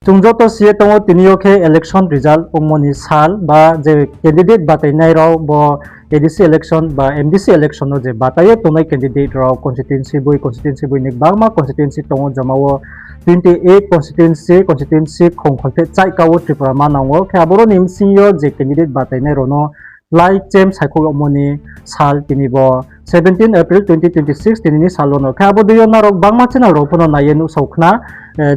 Chungjo to siye tongo tinio ke election result umoni sal ba je candidate batai nai raw bo ADC election ba MDC election no je bataye tonai candidate raw constituency boy nik bangma constituency tongo jamawo 28 constituency khongkhonte chai kawo tripura manango ke aboro nim sinyo je candidate batai nai rono lai chem saiko umoni sal tinibo 17 April 2026 tinini salono ke abo diyo narok bangma chena ro pono nayenu saukna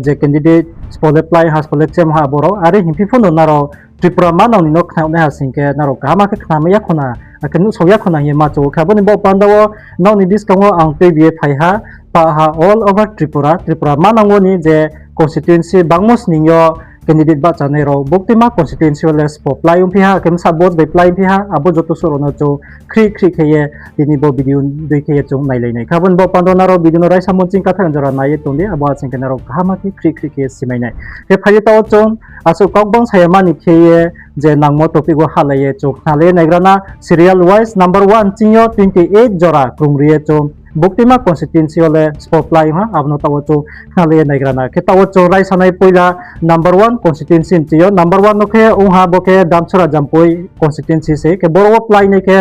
je candidate spole play has spole chem ha boro are himpi fono naro tripura manang ni nok khna ha singke naro kama ke khna ya khona akenu soya khona ye ma cho khaboni bo pandawo naw ni diskango ang tebie phai ha pa ha all over tripura manango ni je constituency bangmos ningyo candidate ba chane ro boktima constituency les po play piha kem sabot be play piha abo joto soro no cho khri kheye tini bo video dui kheye chung nai lai nai khabon bo pandona ro video no rai samon ching ka thang jara nai tonde abo aching kana ro khama ki khri kheye simai nai he phai ta chung aso kokbong sayama ni kheye je nangmo topic go halaye chu khale naigrana serial wise number 1 chingyo 28 jora krungriye chung boktima constituency ole spotlight ha abno tawo chu khale naigrana ke tawo chu rai sanai poila number 1 constituency chiyo number 1 no khe ungha boke damchora jampoi constituency se ke boro apply ne ke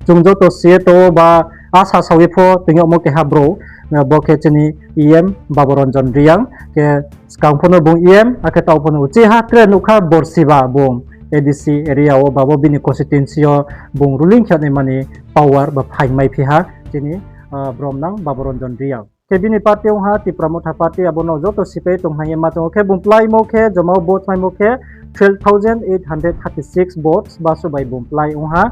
chungjo to se to ba asa sawi pho tingo mo ke habro boke chini em baboronjon riang ke skangphono bung em ake tawphono chi ha tren ukha borsiba bung ADC area o babo bini constituency o bung ruling khane mani power ba phai mai phi ha chini bromnang baboronjon riang kebini party ha ti pramotha party abono joto sipe tonghaye ma tong ke bumplai mo ke jomao vote mai mo ke 12,836 votes basu by bumplai ha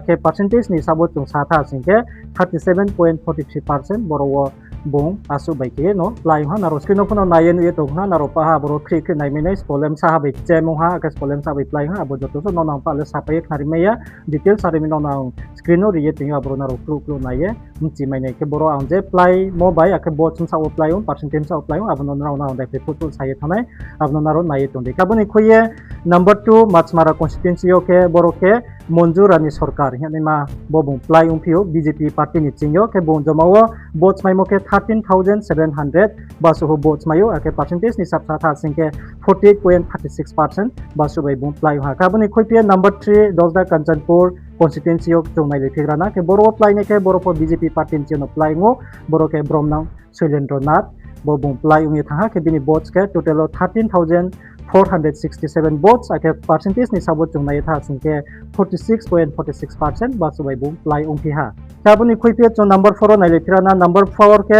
ke percentage ni sabot tung satha singke 37.43% boro bung asu by ke no plai ha naro screen phono nayen ye tong ha naro pa ha boro khri khri nai mene spolem sa ha by chemo ha ke spolem sa by plai ha abo joto so no nang pa le sa pa ye khari meya detail sari mi no nang screen no riye tinga boro naro kru naye mchi mai ne ke boro anje plai mo by ake bot sum sa apply percentage sa apply abo no naro nang dai photo saye thanai abo naro naye tong de kaboni khoye number 2 Machmara constituency ke boro ke Monjurani Sarkar yanima bobung play umpio BJP party ni chingyo ke bong jamawo votes mai mo ke 13,700 basu ho votes mayo ake percentage ni sabsa tha singke 48.36% basu bai bong play ha kaboni khoipia number 3 Dosda Kanchanpur constituency ok chongnai le phigrana ke boro apply ne ke boro po BJP party ni chino apply ngo boro ke Bromnang Sulendranath bobung play ungi tha ke bini votes ke total 13,467 votes ake percentage ni sabot chungnai tha singke 46.46% basu bai bum play ungpi ha kabuni khoipia chon number 4 nai letrana number 4 ke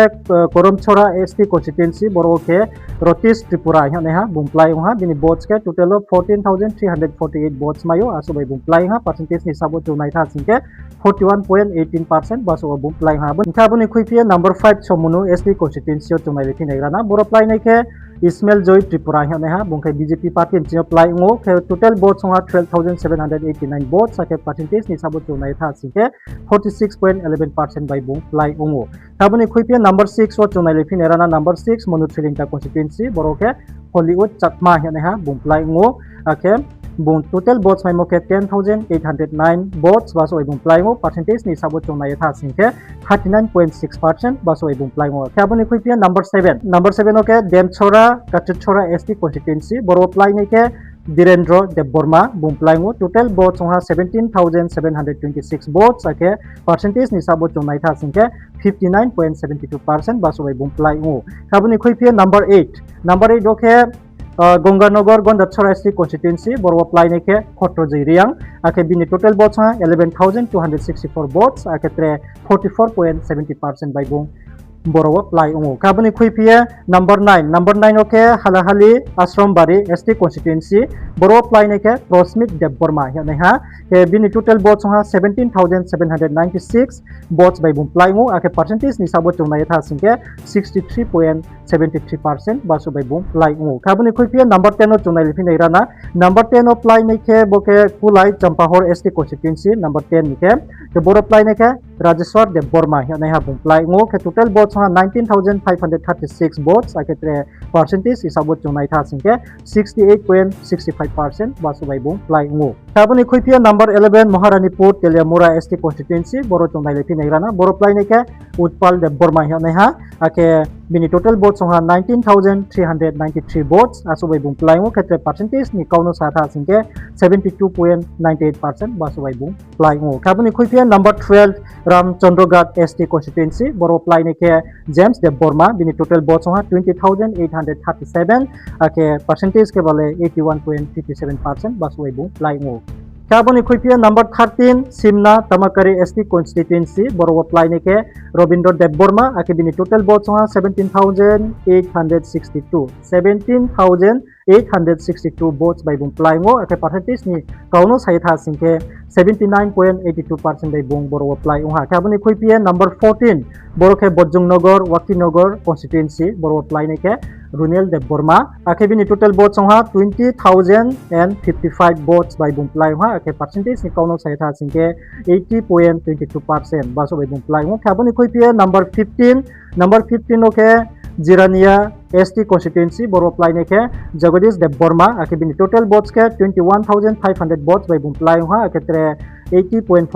Koromchora ST constituency boro ke Rotis Tripura hane ha bum play ha bini votes ke total 14,348 votes mayo asu bai bum play ha percentage ni sabot chungnai tha singke 41.18% basu bum play ha kabuni khoipia number 5 chomunu ST constituency chungnai letrana boro play nai ke Ismail Joy Tripura hane ha bungkai BJP party in chino play ngo ke total votes nga 12,789 votes ake percentage ni sabot chunai tha singke 46.11% by bung play ngo kabuni khoipia number 6 o chunai le finerana number 6 Monutrilinta constituency boroke Hollywood Chakma hane ha bung play ngo ake bung total votes mai mo ke 10,809 votes baso bung play ngo percentage ni sabot chunai tha singke 39.6% baso bung play ngo kabuni khoipia number 7 oke Demchora Kachchora ST constituency boro play ne ke Direndra Debborma bumplai ngo total votes nga 17,726 votes ake percentage ni sabot chunai tha singke 59.72% baso bai bumplai ngo kabuni khoipia number 8 oke Gonganagar Gondachora ST constituency boro play ne ke Khotroji Riang ake bini total votes nga 11,264 votes ake 44.70% bai bung boro play ungu kabuni khoipia number 9 oke halahali Asrambari ST constituency boro play ne ke Prosmit Debborma hane ha ke bini total votes nga 17,796 votes by bum play ungu ake percentage ni sabot chungnai tha singke 63.73% basu by bum play ungu kabuni khoipia number 10 o chungnai lipin irana number 10 o play ne ke boke Kulai Champahor ST constituency number 10 ni ke boro play ne ke Rajeshwar Debborma hane ha bum play ungu ke total votes 19,536 votes ake percentage isabot chunai tha singke 68.65% basu bai bung play ngo Kabuni Kuipia number 11 Maharanipur Teliamura ST constituency Boro Tongai Lepi Negrana Boro Plai Neke Utpal de Borma Neha Ake Bini total votes on 19,393 votes Asubai Bung Plai Mo Ketre percentage ni Kauno Sata Sinke 72.98% Basubai Bung Plai Mo Kabuni Kuipia number 12 Ram Chandrogat ST constituency Boro Plai Neke James de Borma Bini total votes on 20,837 Ake percentage ke bale 81.57% Basubai Bung Plai Mo Kaboni Kuipia number 13 Simna Tamakari ST constituency Boro Plai Neke Robindro Deb Borma Akibini total votes on 17,862 votes by Bung Plai Mo Ake percentage ni Kauno Saitha Sinke 79.82% by Bung Boro Plai Unha Kaboni Kuipia number 14 Boroke Bojung Nogor Waki Nogor constituency Boro Plai Neke Runel Deb Borma Akibini total votes on 20,055 votes by Bung Plai Unha Ake percentage ni Kauno Saitha Sinke 80.22% Baso by Bung Plai Mo Kaboni Kuipia number 15 okay Jirania ST constituency Boro Plai Neke Jagadish Deb Borma Akibini total votes ke 21,500 votes by Bung Plai Unha Aketre 80.42%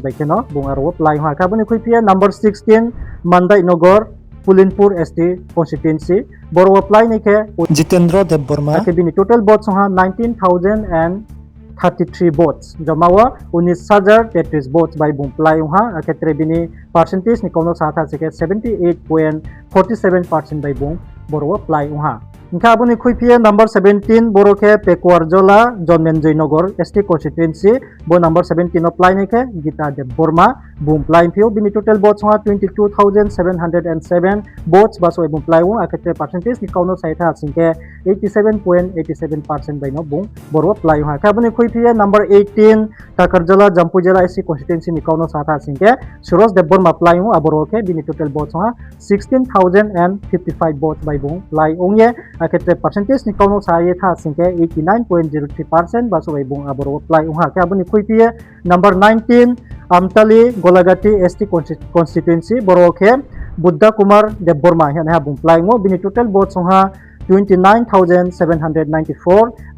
by Keno Bung Aro Plai Unha Kaboni Kuipia number 16 Mandai Nogor Pulinpur ST constituency Boro Plai Neke Jitendra Deb Borma Akibini total votes on 19,033 votes Jamawa 19,033 votes by Bung Plai Unha Aketre bini percentage ni Kauno Sata Sike 78.47% by Bung Boro Plai Unha Kabuni Kuipia number 17 Boroke Pekwarjola Jonmenjoy Nogor ST constituency Bo number 17 apply Neke Gita Deb Borma Bung Plai Pio bini total votes on 22,707 votes Baso Bung Plai Unha Aketre percentage ni Kauno Saitha Sike 87.87% by no Bung Boro Plai Unha Kabuni Kuipia number 18 Takarjala Jampujala ST constituency ni Kauno Sata Sike Suros Deb Borma Plai Unha Aboroke bini total votes on 16,055 votes by Bung Plai Ongye Aketre percentage ni Kauno Saitha Sike 89.03% Baso by Bung Aboro Plai Unha Kabuni Kuipia number 19 Amtali Golagati ST constituency Boroke Buddha Kumar Deb Borma Yana Bung Plai Ngo bini total votes on 29,794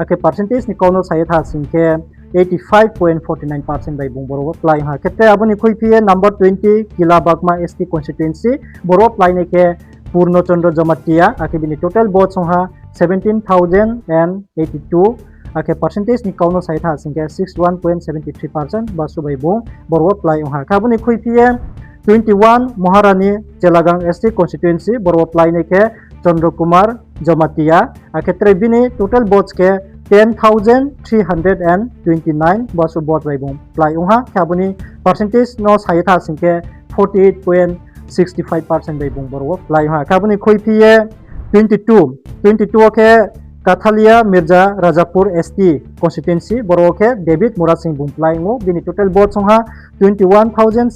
Ake percentage ni Kauno Saitha Sike 85.49% by Bung Boro Plai Ha Kete Abuni Kuipia number 20 Kilabagma ST constituency Boro Plai Neke Purno Chandra Jamatia Ake bini total votes on 17,082 Ake percentage ni Kauno Saitha Sike 61.73% Basu by Bung Boro Plai Unha Kabuni Kuipia 21 Maharani Jelagang ST constituency Boro Plai Neke Chandra Kumar Jamatia Aketre bini total votes ke 10,329 Basu vote by Bung Plai Unha Kabuni percentage no Saitha Sike 48.65% by Bung Boro Plai Unha Kabuni Kuipia 22 ke Kathalia Mirza Rajapur ST constituency Boro ke David Murat Singh Bung Plai Ngo bini total votes on 21,608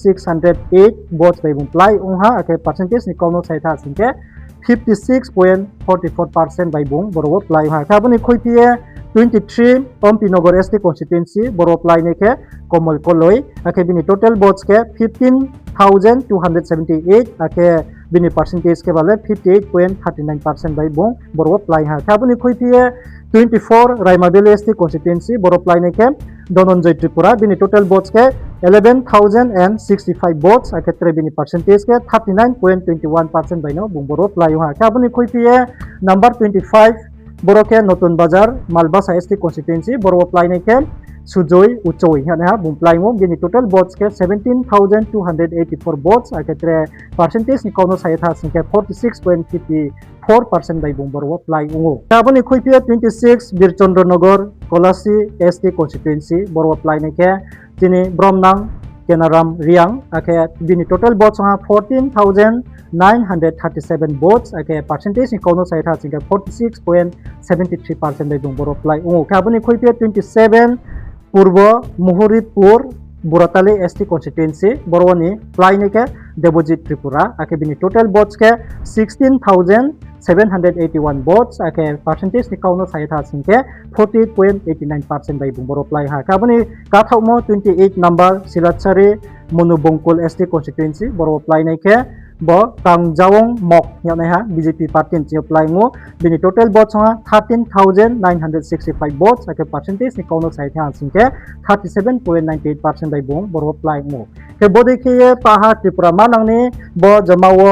votes by Bung Plai Unha Ake percentage ni Kauno Saitha Sike 56.44% by Bung Boro Plai Unha Kabuni Kuipia 23 Ompinogor ST constituency Boro Plai Neke Komal Koloi Ake bini total votes ke 15,278 Ake bini percentage ke bale 58.39% by Bung Boro Plai Ha Kabuni Kuipia 24 Raimabeli ST constituency Boro Plai Neke Dononjoy Tripura bini total votes ke 11,065 votes Aketre bini percentage ke 39.21% by no Bung Boro Plai Ha Kabuni Kuipia number 25 Boroke Notun Bazar Malbasa ST constituency Boro Plai Neke Sujoy Uchoy Yana Bung Plai Mo bini total votes ke 17,284 votes Aketre percentage ni Kauno Saitha Sike 46.54% by Bung Boro Plai Ungo Kabuni Kuipia 26 Birchandra Nogor Kolasi ST constituency Boro Plai Neke Tini Bromnang Kenaram Riang Ake bini total votes on 14,937 votes Ake percentage ni Kauno Saitha Sike 46.73% by Bung Boro Plai Ungo Kabuni Kuipia 27 Purbo Muhuripur Buratali ST constituency Boroni Plai Neke Debojit Tripura Ake bini total votes ke 16,781 votes Ake percentage ni Kauno Saitha Sike 48.89% by Bung Boro Plai Ha Kabuni Kathaumo 28 number Silatsari Monubongkul ST constituency Boro Plai Neke bo kangjawong mok yane ha BJP party ni apply ngo bini total votes ha 13,965 votes ake percentage ni kono sai thang singke 37.98% dai bong boro apply ngo ke bodi ke paha tripura manangni bo jamawo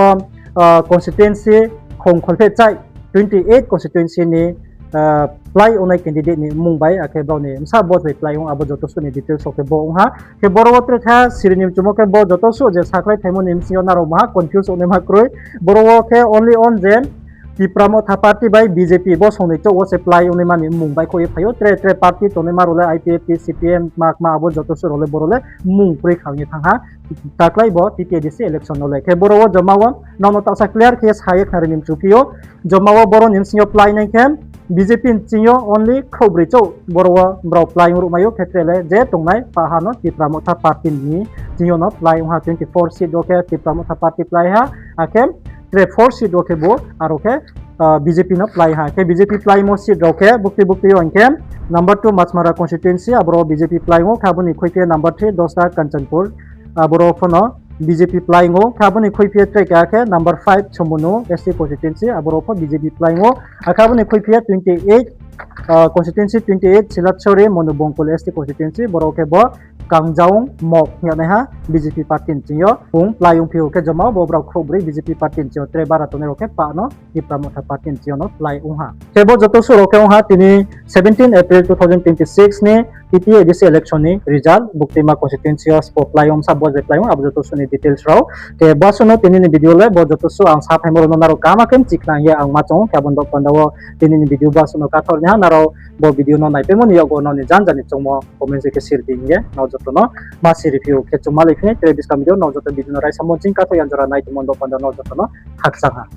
constituency khong kholphe chai 28 constituency ni apply onai candidate ni mumbai ake bo ni msa vote apply ong abo joto su ni details oke bo ong ha ke boro wotre tha sirinim chumo ke bo joto su je saklai thaimon ni msio naro ma confuse one ma kroi boro ke only on zen Tipramo tha party by BJP bo songni to was apply only mani mumbai ko phayo tre party to ne marole IPP CPM mak ma abo joto su role borole mung pri khawni thangha taklai bo TTAADC election nole ke boro jamawa nono ta sa clear case hayek harim chupio jamawa boro nim sinyo apply nai kem BJP sinyo only khobri cho boro bro apply ru mayo khetrele je tungnai pahano Tipramo tha party ni sinyo no apply ha 24 seat do ke Tipramo tha party apply ha akem 4 seat roke bo aroke BJP no apply ha ke BJP apply mo seat roke bukti onke number 2 Machmara constituency abro BJP apply ngo khabuni khoike number 3 Dosta Kanchanpur abro phono BJP apply ngo khabuni khoike treka ke number 5 Chomunu SC constituency abro pho BJP apply ngo akhabuni khoike 28 constituency 28 Silachore Monobongkol ST constituency boroke bo Kangjawong mok yane ha BJP party nchiyo pung playung phiu ke jama bo bra khobri BJP party nchiyo tre barat ne roke pa no Tipramo tha party nchiyo no play ung ha ke bo joto su roke ung ha tini 17 April 2026 ni TTAADC election ni result buktima constituency spot playung sa bo je playung ab joto su ni details raw ke bo su no tini ni video le bo joto su ang sa phaimor no naro kama kem chikna ye ang ma chong ke bon do pandawo tini ni video ba su no ka thor ni ha naro bo video no nai pemon yogo no ni jan jani chongmo comment se ke share dinge no joto no masi review ke chuma lekne televis kam video no joto video no rai samon ching ka to yanjora nai tumondo panda no joto no haksanga